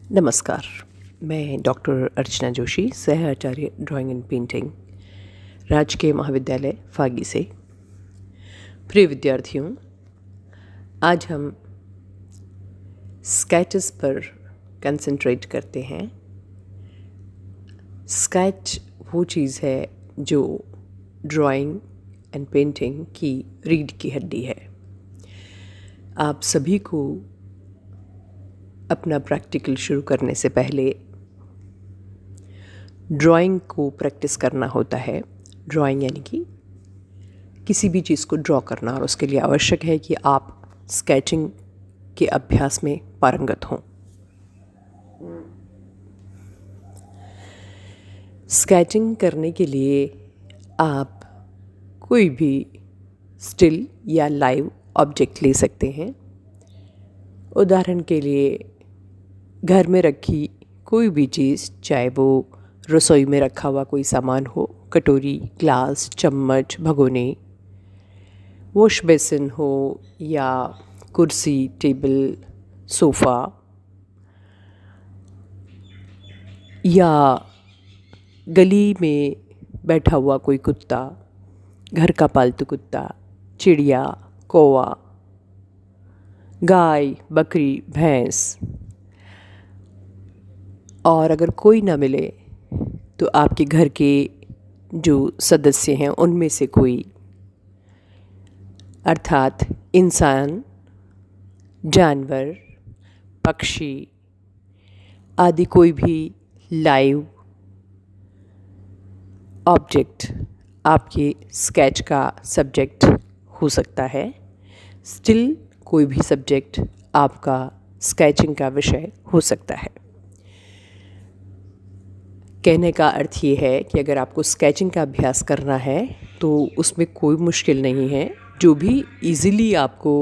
नमस्कार। मैं डॉक्टर अर्चना जोशी, सह आचार्य ड्राइंग एंड पेंटिंग, राजकीय महाविद्यालय फागी से। प्रिय विद्यार्थियों, आज हम स्केचेस पर कंसंट्रेट करते हैं। स्केच वो चीज़ है जो ड्राइंग एंड पेंटिंग की रीढ़ की हड्डी है। आप सभी को अपना प्रैक्टिकल शुरू करने से पहले ड्राइंग को प्रैक्टिस करना होता है। ड्राइंग यानी कि किसी भी चीज़ को ड्रॉ करना, और उसके लिए आवश्यक है कि आप स्केचिंग के अभ्यास में पारंगत हों। स्केचिंग करने के लिए आप कोई भी स्टिल या लाइव ऑब्जेक्ट ले सकते हैं। उदाहरण के लिए घर में रखी कोई भी चीज़, चाहे वो रसोई में रखा हुआ कोई सामान हो, कटोरी, ग्लास, चम्मच, भगोने, वॉश बेसिन हो या कुर्सी, टेबल, सोफ़ा, या गली में बैठा हुआ कोई कुत्ता, घर का पालतू कुत्ता, चिड़िया, कौवा, गाय, बकरी, भैंस। और अगर कोई ना मिले तो आपके घर के जो सदस्य हैं उनमें से कोई, अर्थात इंसान, जानवर, पक्षी आदि कोई भी लाइव ऑब्जेक्ट आपके स्केच का सब्जेक्ट हो सकता है। स्टिल कोई भी सब्जेक्ट आपका स्केचिंग का विषय हो सकता है। कहने का अर्थ ये है कि अगर आपको स्केचिंग का अभ्यास करना है तो उसमें कोई मुश्किल नहीं है। जो भी इजीली आपको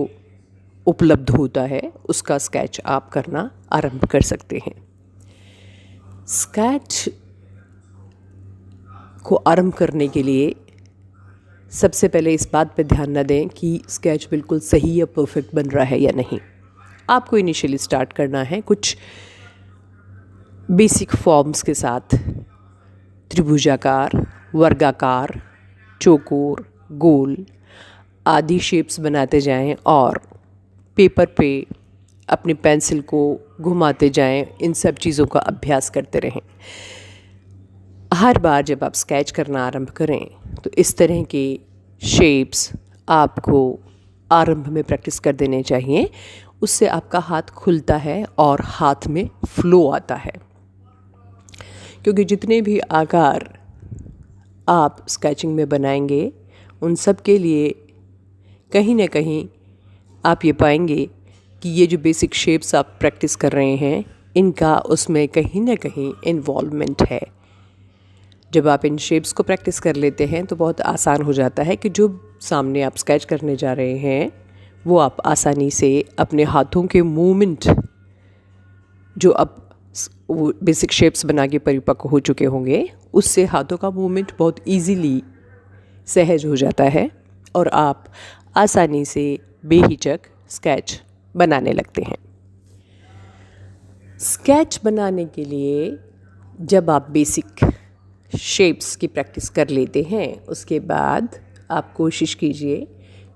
उपलब्ध होता है उसका स्केच आप करना आरंभ कर सकते हैं। स्केच को आरंभ करने के लिए सबसे पहले इस बात पर ध्यान न दें कि स्केच बिल्कुल सही या परफेक्ट बन रहा है या नहीं। आपको इनिशियली स्टार्ट करना है कुछ बेसिक फॉर्म्स के साथ। त्रिभुजाकार, वर्गाकार, चौकोर, गोल आदि शेप्स बनाते जाएं और पेपर पे अपनी पेंसिल को घुमाते जाएं। इन सब चीज़ों का अभ्यास करते रहें। हर बार जब आप स्केच करना आरंभ करें तो इस तरह के शेप्स आपको आरंभ में प्रैक्टिस कर देने चाहिए। उससे आपका हाथ खुलता है और हाथ में फ्लो आता है, क्योंकि जितने भी आकार आप स्केचिंग में बनाएंगे उन सब के लिए कहीं ना कहीं आप ये पाएंगे कि ये जो बेसिक शेप्स आप प्रैक्टिस कर रहे हैं इनका उसमें कहीं ना कहीं इन्वॉल्वमेंट है। जब आप इन शेप्स को प्रैक्टिस कर लेते हैं तो बहुत आसान हो जाता है कि जो सामने आप स्केच करने जा रहे हैं वो आप आसानी से अपने हाथों के मूवमेंट, जो अब वो बेसिक शेप्स बना के परिपक्व हो चुके होंगे, उससे हाथों का मूवमेंट बहुत इजीली सहज हो जाता है और आप आसानी से बेहिचक स्केच बनाने लगते हैं। स्केच बनाने के लिए जब आप बेसिक शेप्स की प्रैक्टिस कर लेते हैं उसके बाद आप कोशिश कीजिए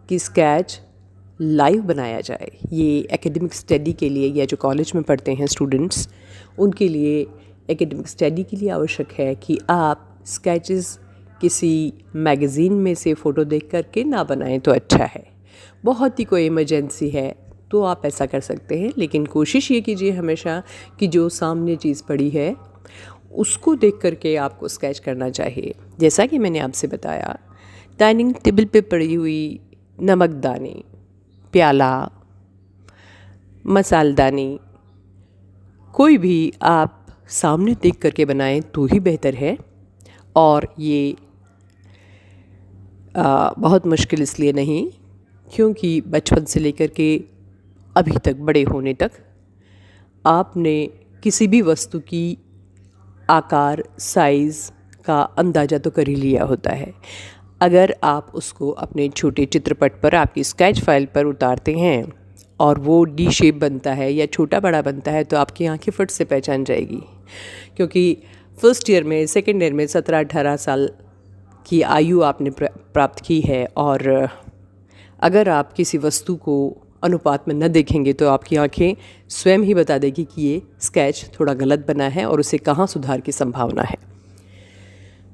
कि स्केच लाइव बनाया जाए। ये एकेडमिक स्टडी के लिए या जो कॉलेज में पढ़ते हैं स्टूडेंट्स, उनके लिए एकेडमिक स्टडी के लिए आवश्यक है कि आप स्केचेस किसी मैगज़ीन में से फ़ोटो देख करके ना बनाएं तो अच्छा है। बहुत ही कोई इमरजेंसी है तो आप ऐसा कर सकते हैं, लेकिन कोशिश ये कीजिए हमेशा कि जो सामने चीज़ पड़ी है उसको देख करके आपको स्केच करना चाहिए। जैसा कि मैंने आपसे बताया, डाइनिंग टेबल पे पड़ी हुई नमकदानी, प्याला, मसालदानी, कोई भी आप सामने देख करके बनाएं तो ही बेहतर है। और ये बहुत मुश्किल इसलिए नहीं क्योंकि बचपन से लेकर के अभी तक बड़े होने तक आपने किसी भी वस्तु की आकार, साइज़ का अंदाज़ा तो कर ही लिया होता है। अगर आप उसको अपने छोटे चित्रपट पर, आपकी स्केच फाइल पर उतारते हैं और वो डी शेप बनता है या छोटा बड़ा बनता है तो आपकी आंखें फट से पहचान जाएगी, क्योंकि फर्स्ट ईयर में, सेकेंड ईयर में 17-18 साल की आयु आपने प्राप्त की है। और अगर आप किसी वस्तु को अनुपात में न देखेंगे तो आपकी आंखें स्वयं ही बता देगी कि ये स्केच थोड़ा गलत बना है और उसे कहाँ सुधार की संभावना है।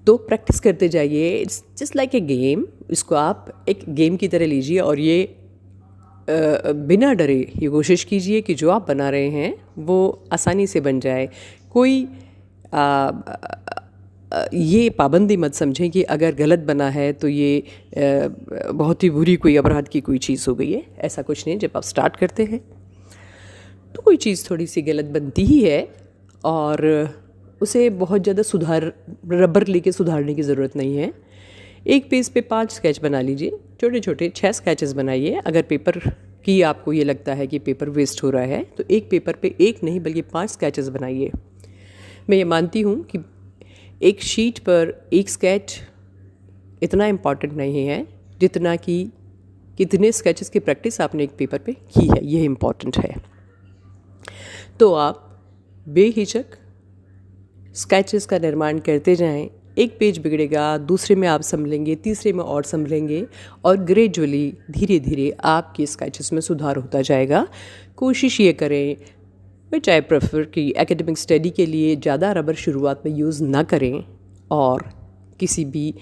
तो प्रैक्टिस करते जाइए। It's just like a game. इसको आप एक गेम की तरह लीजिए और ये बिना डरे ये कोशिश कीजिए कि जो आप बना रहे हैं वो आसानी से बन जाए। कोई ये पाबंदी मत समझें कि अगर गलत बना है तो ये बहुत ही बुरी कोई अपराध की कोई चीज़ हो गई है। ऐसा कुछ नहीं। जब आप स्टार्ट करते हैं तो कोई चीज़ थोड़ी सी गलत बनती ही है और उसे बहुत ज़्यादा रबर लेके सुधारने की ज़रूरत नहीं है। एक पेज पे 5 स्केच बना लीजिए, छोटे छोटे 6 स्केचेस बनाइए। अगर पेपर की आपको ये लगता है कि पेपर वेस्ट हो रहा है तो एक पेपर पे 1 नहीं बल्कि 5 स्केचेस बनाइए। मैं ये मानती हूँ कि एक शीट पर एक स्केच इतना इम्पॉर्टेंट नहीं है जितना कि कितने स्केचेस की प्रैक्टिस आपने एक पेपर पे की है, यह इम्पॉर्टेंट है। तो आप बेहिचक स्केचेस का निर्माण करते जाएं। एक पेज बिगड़ेगा, दूसरे में आप संभलेंगे, तीसरे में और संभलेंगे और ग्रेजुअली धीरे धीरे आपके स्केचेस में सुधार होता जाएगा। कोशिश ये करें, विच आई प्रेफर, कि एकेडमिक स्टडी के लिए ज़्यादा रबर शुरुआत में यूज़ ना करें और किसी भी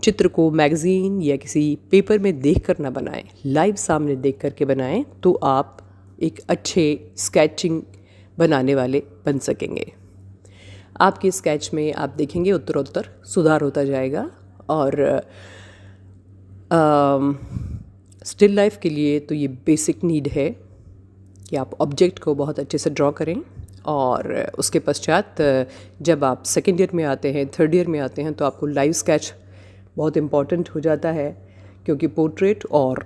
चित्र को मैगज़ीन या किसी पेपर में देख कर ना बनाएं, लाइव सामने देख कर के बनाएं तो आप एक अच्छे स्केचिंग बनाने वाले बन सकेंगे। आपके स्केच में आप देखेंगे उत्तरोत्तर सुधार होता जाएगा। और स्टिल लाइफ के लिए तो ये बेसिक नीड है कि आप ऑब्जेक्ट को बहुत अच्छे से ड्रॉ करें। और उसके पश्चात जब आप सेकेंड ईयर में आते हैं, थर्ड ईयर में आते हैं तो आपको लाइव स्केच बहुत इम्पॉर्टेंट हो जाता है, क्योंकि पोर्ट्रेट और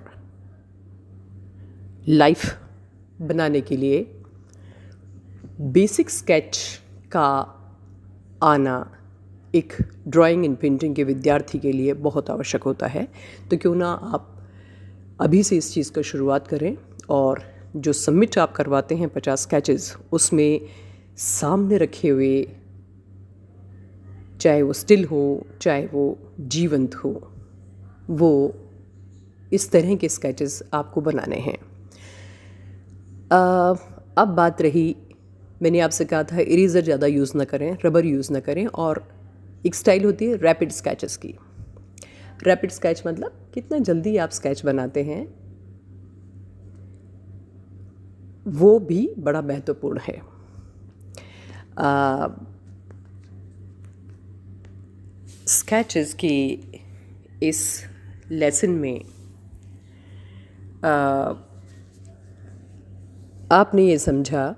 लाइफ बनाने के लिए बेसिक स्केच का आना एक ड्राइंग एंड पेंटिंग के विद्यार्थी के लिए बहुत आवश्यक होता है। तो क्यों ना आप अभी से इस चीज़ का शुरुआत करें और जो सबमिट आप करवाते हैं 50 स्केचेस, उसमें सामने रखे हुए, चाहे वो स्टिल हो चाहे वो जीवंत हो, वो इस तरह के स्केचेस आपको बनाने हैं। अब बात रही, मैंने आपसे कहा था इरेज़र ज़्यादा यूज़ ना करें, रबर यूज़ ना करें। और एक स्टाइल होती है रैपिड स्केचेस की। रैपिड स्केच मतलब कितना जल्दी आप स्केच बनाते हैं, वो भी बड़ा महत्वपूर्ण है। स्केचेस की इस लेसन में आपने ये समझा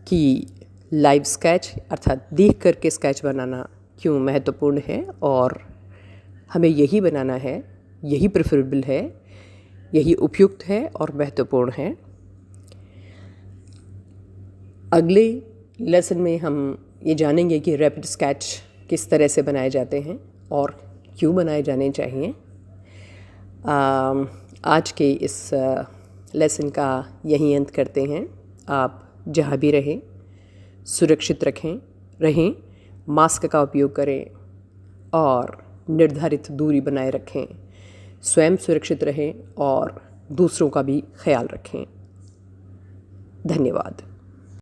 कि लाइव स्केच अर्थात देख करके स्केच बनाना क्यों महत्वपूर्ण है और हमें यही बनाना है, यही प्रेफरेबल है, यही उपयुक्त है और महत्वपूर्ण है। अगले लेसन में हम ये जानेंगे कि रैपिड स्केच किस तरह से बनाए जाते हैं और क्यों बनाए जाने चाहिए। आज के इस लेसन का यही अंत करते हैं। आप जहाँ भी रहें सुरक्षित रहें, मास्क का उपयोग करें और निर्धारित दूरी बनाए रखें, स्वयं सुरक्षित रहें और दूसरों का भी ख्याल रखें। धन्यवाद।